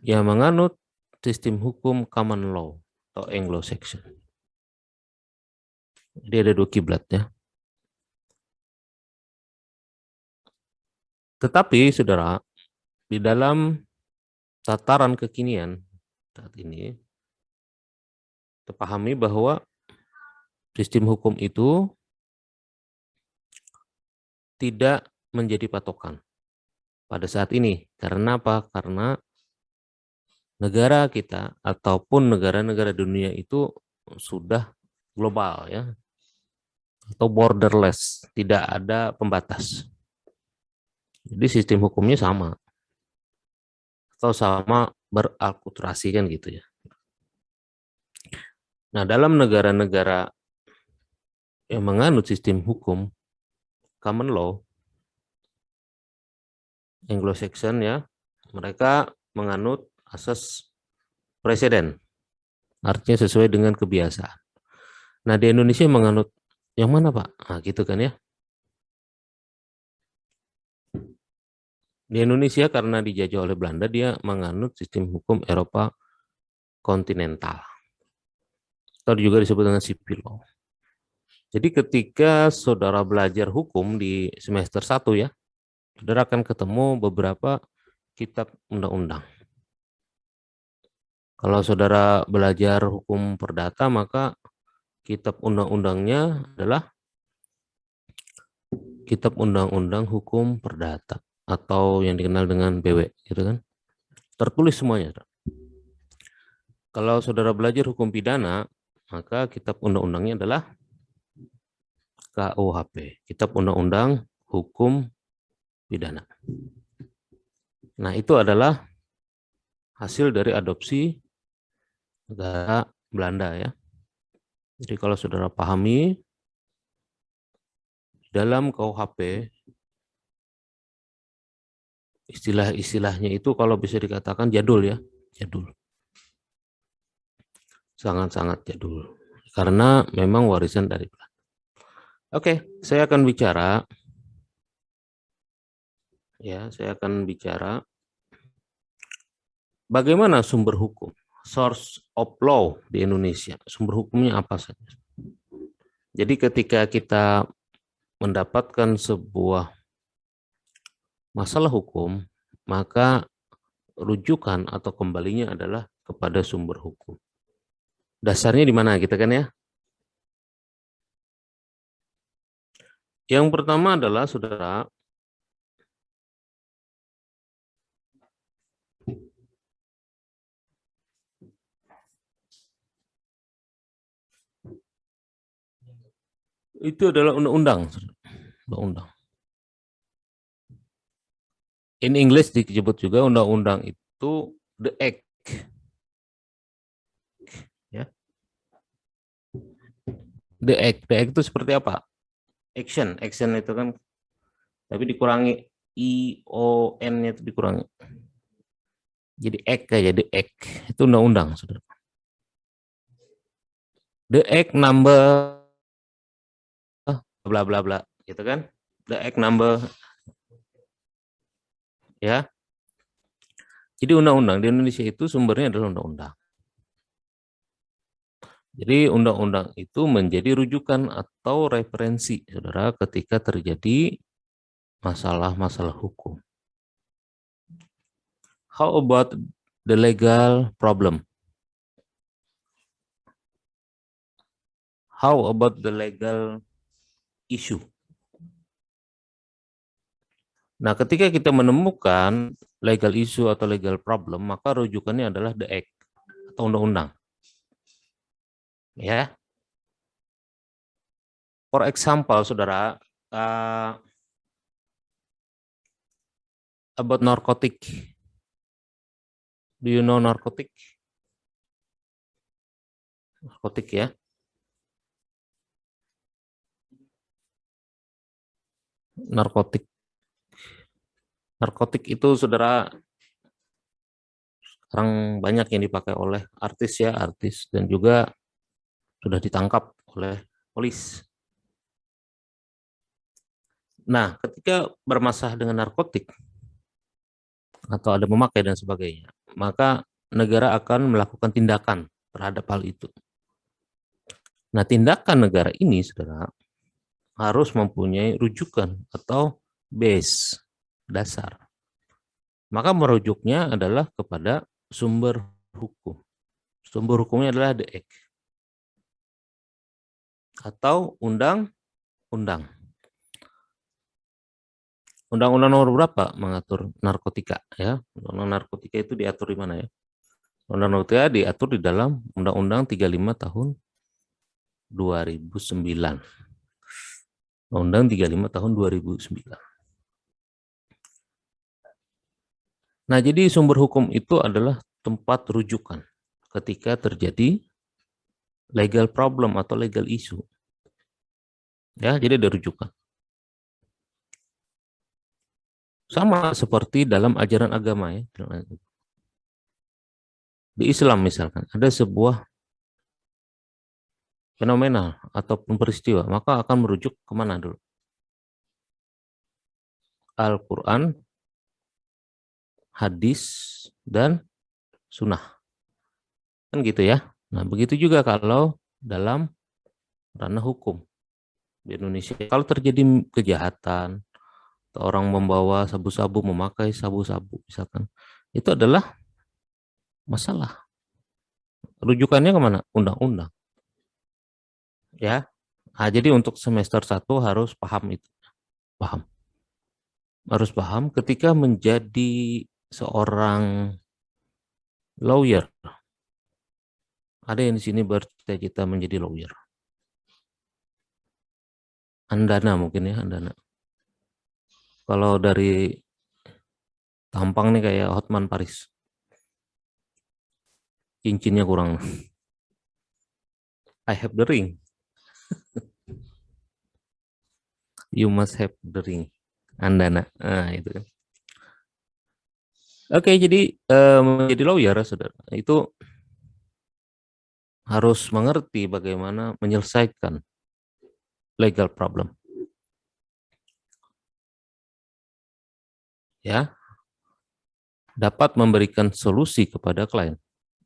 yang menganut sistem hukum common law atau Anglo-Saxon. Jadi ada dua kiblat ya. Tetapi saudara, di dalam tataran kekinian saat ini, kita pahami bahwa sistem hukum itu tidak menjadi patokan pada saat ini. Karena apa? Karena negara kita ataupun negara-negara dunia itu sudah global ya, atau borderless, tidak ada pembatas. Jadi sistem hukumnya sama atau sama berakulturasi kan gitu ya. Nah, dalam negara-negara yang menganut sistem hukum common law Anglo-Saxon ya, mereka menganut asas presiden, artinya sesuai dengan kebiasaan. Nah, di Indonesia menganut yang mana, Pak? Nah, gitu kan ya. Di Indonesia karena dijajah oleh Belanda, dia menganut sistem hukum Eropa kontinental, atau juga disebut dengan civil law. Jadi ketika saudara belajar hukum di semester 1 ya, saudara akan ketemu beberapa kitab undang-undang. Kalau saudara belajar hukum perdata, maka kitab undang-undangnya adalah Kitab Undang-Undang Hukum Perdata atau yang dikenal dengan BW, gitu kan? Tertulis semuanya. Kalau saudara belajar hukum pidana, maka kitab undang-undangnya adalah KUHP, Kitab Undang-Undang Hukum Pidana. Nah, itu adalah hasil dari adopsi negara Belanda ya. Jadi kalau saudara pahami, dalam KUHP istilah-istilahnya itu kalau bisa dikatakan jadul ya, jadul. Sangat-sangat jadul. Karena memang warisan dari Belanda. Oke, saya akan bicara bagaimana sumber hukum, source of law di Indonesia. Sumber hukumnya apa saja? Jadi ketika kita mendapatkan sebuah masalah hukum, maka rujukan atau kembalinya adalah kepada sumber hukum. Dasarnya di mana kita kan ya? Yang pertama adalah saudara, itu adalah undang-undang. Undang-undang. In English disebut juga undang-undang itu the act. Ya. The act itu seperti apa? Action itu kan, tapi dikurangi ION-nya itu dikurangi. Jadi act kayak the act itu undang-undang, saudara. The act number bla bla bla, gitu kan? The act number ya. Jadi undang-undang di Indonesia itu sumbernya adalah undang-undang. Jadi undang-undang itu menjadi rujukan atau referensi, saudara, ketika terjadi masalah-masalah hukum. How about the legal problem? How about the legal issue? Nah, ketika kita menemukan legal issue atau legal problem, maka rujukannya adalah the act atau undang-undang. Ya. For example, saudara, about narcotic. Do you know narcotic? Narkotik ya. Narkotik. Narkotik itu saudara sekarang banyak yang dipakai oleh artis ya, artis, dan juga sudah ditangkap oleh polis. Nah, ketika bermasalah dengan narkotik atau ada memakai dan sebagainya, maka negara akan melakukan tindakan terhadap hal itu. Nah, tindakan negara ini, saudara, harus mempunyai rujukan atau base, dasar. Maka merujuknya adalah kepada sumber hukum. Sumber hukumnya adalah The Act atau undang-undang. Undang-undang nomor berapa mengatur narkotika ya? Undang-undang narkotika itu diatur di mana ya? Undang narkotika diatur di dalam Undang-Undang 35 tahun 2009. Undang 35 tahun 2009. Nah, jadi sumber hukum itu adalah tempat rujukan ketika terjadi legal problem atau legal issue. Ya, jadi ada rujukan. Sama seperti dalam ajaran agama ya. Di Islam misalkan ada sebuah fenomena ataupun peristiwa, maka akan merujuk kemana dulu? Al-Quran, hadis, dan sunnah. Kan gitu ya. Nah, begitu juga kalau dalam ranah hukum di Indonesia. Kalau terjadi kejahatan, atau orang membawa sabu-sabu, memakai sabu-sabu misalkan, itu adalah masalah. Rujukannya kemana? Undang-undang. Ya. Nah, jadi untuk semester 1 harus paham itu. Paham. Harus paham ketika menjadi seorang lawyer. Ada yang di sini bercita-cita menjadi lawyer. Andana mungkin ya, Andana. Kalau dari tampang nih kayak Hotman Paris. Cincinnya kurang. I have the ring. You must have the ring. Andana. Nah, itu kan. Oke, jadi menjadi lawyer, saudara, itu harus mengerti bagaimana menyelesaikan legal problem. Ya, dapat memberikan solusi kepada klien.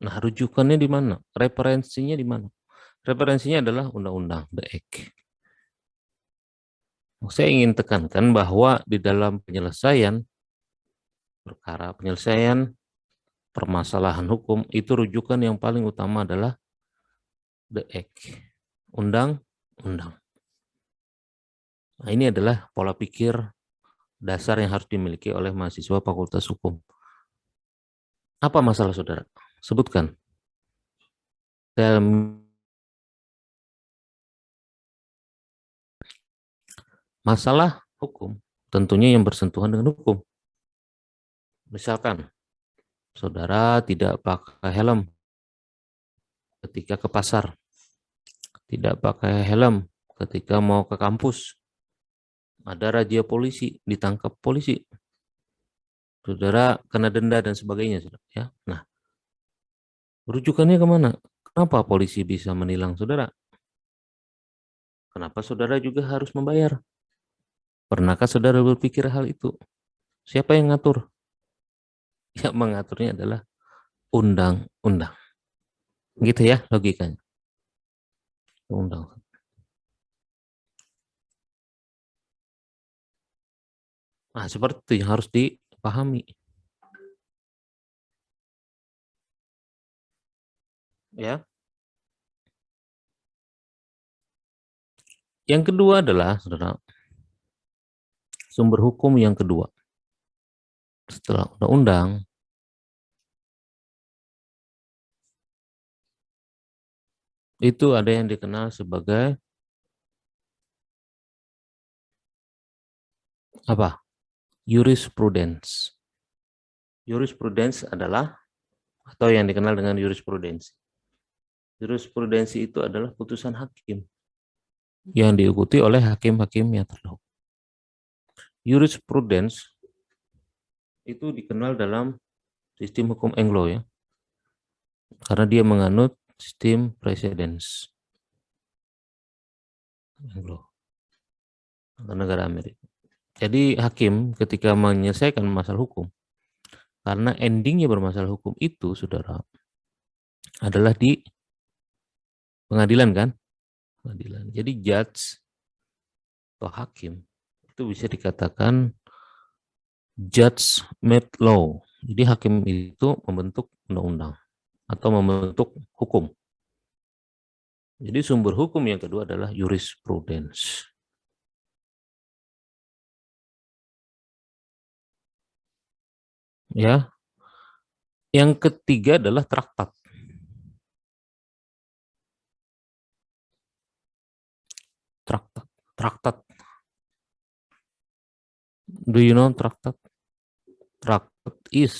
Nah, rujukannya di mana? Referensinya di mana? Referensinya adalah Undang-Undang The Act. Saya ingin tekankan bahwa di dalam penyelesaian perkara, penyelesaian permasalahan hukum, itu rujukan yang paling utama adalah The Act, undang-undang. Nah, ini adalah pola pikir dasar yang harus dimiliki oleh mahasiswa Fakultas Hukum. Apa masalah saudara? Sebutkan. Dalam masalah hukum, tentunya yang bersentuhan dengan hukum. Misalkan, saudara tidak pakai helm ketika ke pasar, tidak pakai helm ketika mau ke kampus, ada razia polisi, ditangkap polisi, saudara kena denda dan sebagainya, saudara. Ya, nah, rujukannya kemana? Kenapa polisi bisa menilang saudara? Kenapa saudara juga harus membayar? Pernahkah saudara berpikir hal itu? Siapa yang ngatur? Yang mengaturnya adalah undang-undang. Gitu ya logikanya. Undang. Nah, seperti itu yang harus dipahami. Ya. Yang kedua adalah, saudara, sumber hukum yang kedua. Setelah undang-undang, itu ada yang dikenal sebagai apa? Jurisprudence. Jurisprudence adalah atau yang dikenal dengan jurisprudensi. Jurisprudensi itu adalah putusan hakim yang diikuti oleh hakim-hakim yang terhadap. Jurisprudence itu dikenal dalam sistem hukum Anglo ya, karena dia menganut sistem precedence Anglo, negara Amerika. Jadi hakim ketika menyelesaikan masalah hukum, Karena endingnya bermasalah hukum itu, saudara, adalah di pengadilan kan? Pengadilan. Jadi judge atau hakim itu bisa dikatakan judge made law. Jadi hakim itu membentuk undang-undang atau membentuk hukum. Jadi sumber hukum yang kedua adalah jurisprudence. Ya. Yang ketiga adalah traktat. Traktat. Traktat. Do you know traktat? Traktat is.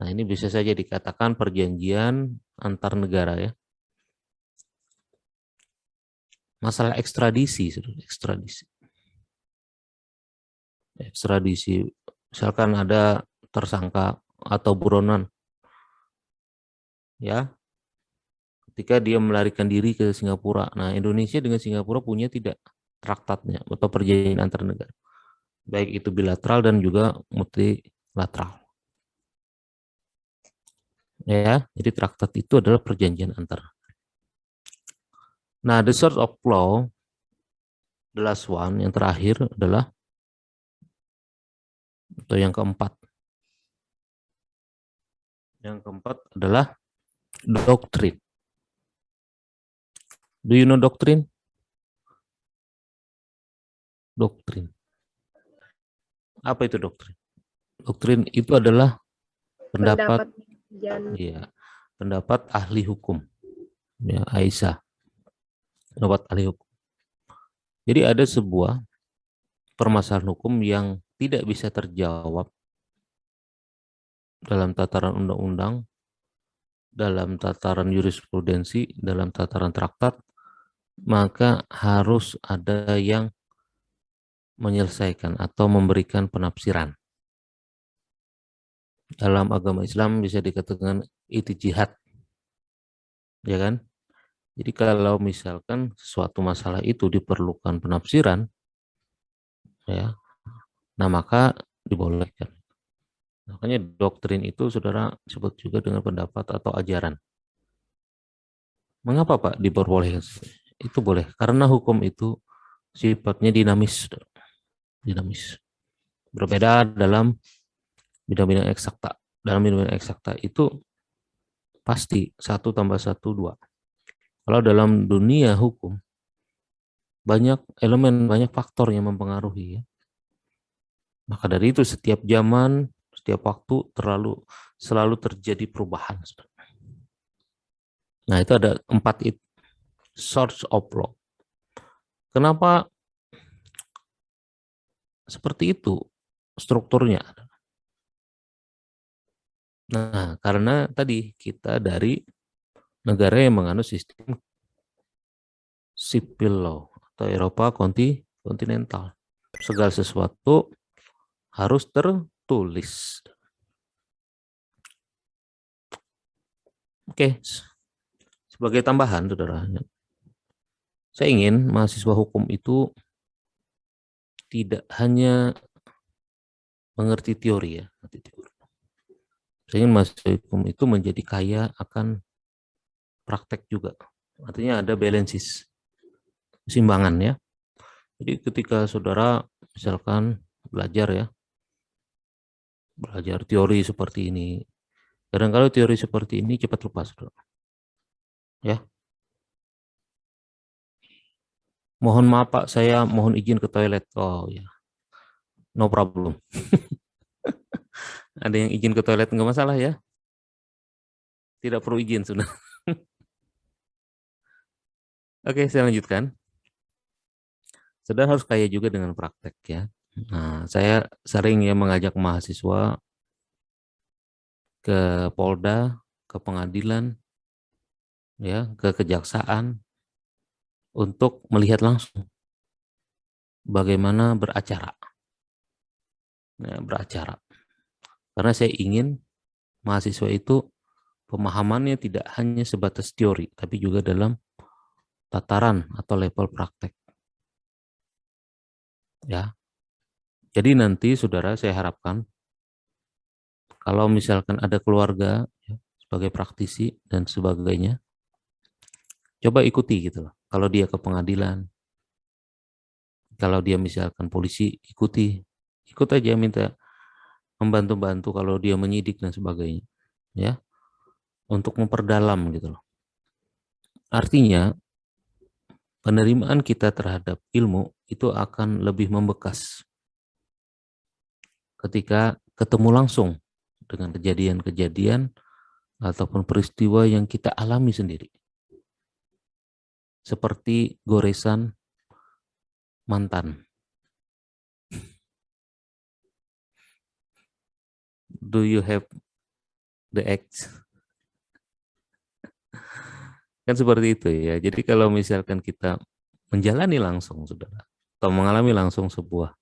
Nah, ini bisa saja dikatakan perjanjian antar negara ya. Masalah ekstradisi, ekstradisi. Ekstradisi. Misalkan ada tersangka atau buronan ya, ketika dia melarikan diri ke Singapura. Nah, Indonesia dengan Singapura punya tidak traktatnya atau perjanjian antar negara. Baik itu bilateral dan juga multilateral. Ya, jadi traktat itu adalah perjanjian antar. Nah, the source of law, the last one, yang terakhir adalah, atau yang keempat. Yang keempat adalah doktrin. Do you know doktrin? Doktrin. Apa itu doktrin? Doktrin itu adalah pendapat ya, pendapat ahli hukum. Ya, Aisyah. Pendapat ahli hukum. Jadi ada sebuah permasalahan hukum yang tidak bisa terjawab dalam tataran undang-undang, dalam tataran jurisprudensi, dalam tataran traktat, maka harus ada yang menyelesaikan atau memberikan penafsiran. Dalam agama Islam bisa dikatakan itu jihad, ya kan? Jadi kalau misalkan suatu masalah itu diperlukan penafsiran, ya, nah maka dibolehkan. Makanya doktrin itu saudara sebut juga dengan pendapat atau ajaran. Mengapa Pak diperbolehkan? Itu boleh karena hukum itu sifatnya dinamis, dinamis. Berbeda dalam bidang-bidang eksakta. Dalam bidang eksakta itu pasti 1 tambah 1 2. Kalau dalam dunia hukum banyak elemen, banyak faktor yang mempengaruhi ya. Maka dari itu setiap zaman, setiap waktu selalu terjadi perubahan. Nah, itu ada 4 source of law. Kenapa seperti itu strukturnya? Nah, karena tadi kita dari negara yang menganut sistem sipil law atau Eropa kontinental. Segala sesuatu harus tertulis. Oke, sebagai tambahan, saudara, saya ingin mahasiswa hukum itu tidak hanya mengerti teori ya, saya ingin mahasiswa hukum itu menjadi kaya akan praktek juga. Artinya ada balances, keseimbangan ya. Jadi ketika saudara misalkan belajar teori seperti ini, kadang-kadang teori seperti ini cepat lupa, saudara. Ya. Mohon maaf Pak, saya mohon izin ke toilet. Oh ya, no problem. Ada yang izin ke toilet nggak masalah ya? Tidak perlu izin sudah. Oke, saya lanjutkan. Saudara harus kaya juga dengan praktek ya. Nah, saya sering ya mengajak mahasiswa ke Polda, ke pengadilan, ya, ke kejaksaan untuk melihat langsung bagaimana beracara. Ya, beracara. Karena saya ingin mahasiswa itu pemahamannya tidak hanya sebatas teori, tapi juga dalam tataran atau level praktek. Ya. Jadi nanti saudara saya harapkan Kalau misalkan ada keluarga ya, sebagai praktisi dan sebagainya, coba ikuti gitu loh. Kalau dia ke pengadilan, kalau dia misalkan polisi, ikut aja, minta membantu-bantu kalau dia menyidik dan sebagainya, ya, untuk memperdalam gitu loh. Artinya penerimaan kita terhadap ilmu itu akan lebih membekas ketika ketemu langsung dengan kejadian-kejadian ataupun peristiwa yang kita alami sendiri. Seperti goresan mantan. Do you have the act? Kan seperti itu ya. Jadi kalau misalkan kita menjalani langsung, saudara, atau mengalami langsung sebuah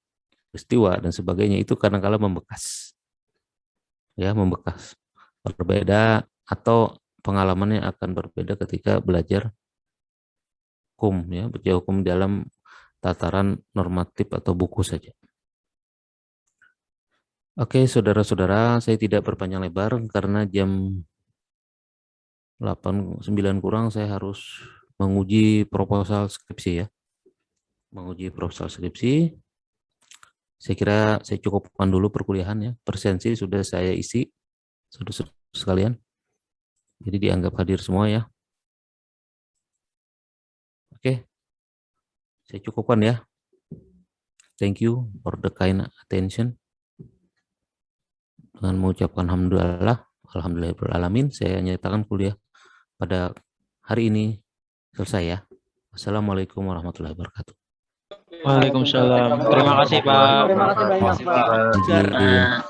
peristiwa dan sebagainya, itu kadang-kala membekas. Ya, membekas. Berbeda atau pengalamannya akan berbeda ketika belajar hukum, ya, belajar hukum dalam tataran normatif atau buku saja. Oke, saudara-saudara, saya tidak berpanjang lebar karena jam 8-9 kurang saya harus menguji proposal skripsi ya. Menguji proposal skripsi. Saya kira saya cukupkan dulu perkuliahan ya. Presensi sudah saya isi, sudah sekalian. Jadi dianggap hadir semua ya. Oke, saya cukupkan ya. Thank you for the kind attention. Dengan mengucapkan alhamdulillahirrahmanirrahim, saya nyatakan kuliah pada hari ini selesai ya. Wassalamualaikum warahmatullahi wabarakatuh. Waalaikumsalam. Terima kasih Pak. Terima kasih banyak Pak. Izin.